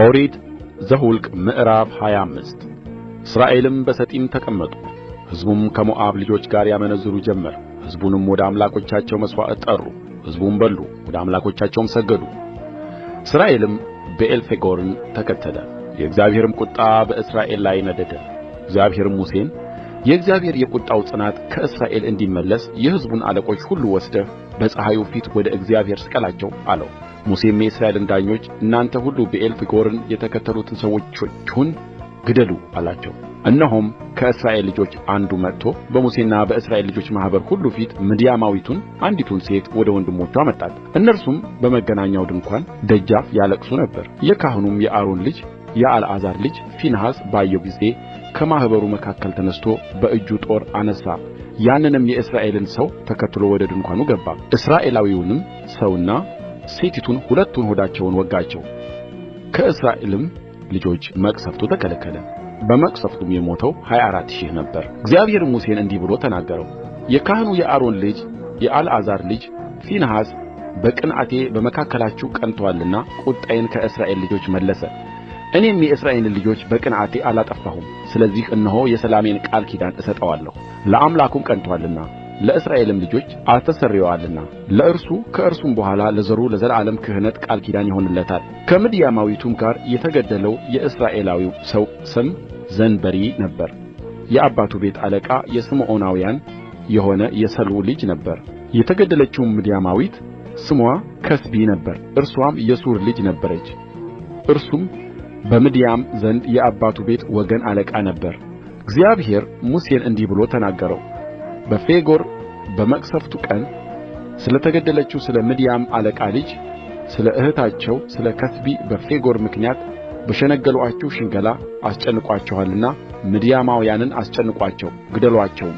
ኦሪት ዘኍልቍ ምዕራፍ 25 እስራኤልም በሰጢም ተቀመጡ። ሕዝቡም ከሞዓብ ልጆች ጋር ያመነዝሩ ጀመር። ሕዝቡንም ወደ አምላኮቻቸው መሥዋዕት ጠሩ። ሕዝቡም በሉ፣ ወደ አምላኮቻቸውም ሰገዱ። እስራኤልም ብዔልፌጎርን ተከተለ። የእግዚአብሔርም ቍጣ በእስራኤል ላይ ነደደ። እግዚአብሔርም ሙሴን የእግዚአብሔር የቍጣው ጽናት ከእስራኤል እንዲመለስ የሕዝቡን አለቆች ሁሉ ወስደህ በፀሐዩ ፊት ወደ እግዚአብሔር ስቀላቸው አለው። ሙሴም የእስራኤልን ዳኞች እናንተ ሁሉ ብዔልፌጎርን የተከተሉትን ሰዎቹን ግደሉ አላቸው። እነሆም ከእስራኤል ልጆች አንዱ መጥቶ በሙሴና በእስራኤል ልጆች ማኅበር ሁሉ ፊት ምድያማዊቱን አንዲቱን ሴት ወደ ወንድሞቹ አመጣት። እነርሱም በመገናኛው ድንኳን ደጃፍ ያለቅሱ ነበር። የካህኑም የአሮን ልጅ የአልዓዛር ልጅ ፊንሐስ ባየው ጊዜ ከማኅበሩ መካከል ተነስቶ በእጁ ጦር አነሣ። ያንንም የእስራኤልን ሰው ተከትሎ ወደ ድንኳኑ ገባ። እስራኤላዊውንም ሰውና ሴቲቱን ሁለቱን ሆዳቸውን ወጋቸው። ከእስራኤልም ልጆች መቅሠፍቱ ተከለከለ። በመቅሠፍቱም የሞተው 24,000 ነበር። እግዚአብሔርም ሙሴን እንዲህ ብሎ ተናገረው። የካህኑ የአሮን ልጅ የአልዓዛር ልጅ ፊንሐስ በቅንዓቴ በመካከላችሁ ቀንቶአልና ቍጣዬን ከእስራኤል ልጆች መለሰ። እኔም የእስራኤልን ልጆች በቅንዓቴ አላጠፋሁም። ስለዚህ እነሆ የሰላሜን ቃል ኪዳን እሰጠዋለሁ። ለአምላኩም ቀንቶአልና ለእስራኤልም ልጆች አስተስርዮአልና ለእርሱ ከእርሱም በኋላ ለዘሩ ለዘላለም ክህነት ቃል ኪዳን ይሆንለታል። ከምድያማዊቱም ጋር የተገደለው የእስራኤላዊው ሰው ስም ዘንበሪ ነበረ። የአባቱ ቤት አለቃ የስምዖናውያን የሆነ የሰሉ ልጅ ነበረ። የተገደለችውም ምድያማዊት ስሟ ከስቢ ነበረ። እርሷም የሱር ልጅ ነበረች። እርሱም በምድያም ዘንድ የአባቱ ቤት ወገን አለቃ ነበረ። እግዚአብሔር ሙሴን እንዲህ ብሎ ተናገረው። በፌጎር በመቅሠፍቱ ቀን ስለ ተገደለችው ስለ ምድያም አለቃ ልጅ ስለ እኅታቸው ስለ ከስቢ በፌጎር ምክንያት በሸነገሉአችሁ ሽንገላ አስጨንቋቸዋልና ምድያማውያንን አስጨንቋቸው፣ ግደሉአቸውም።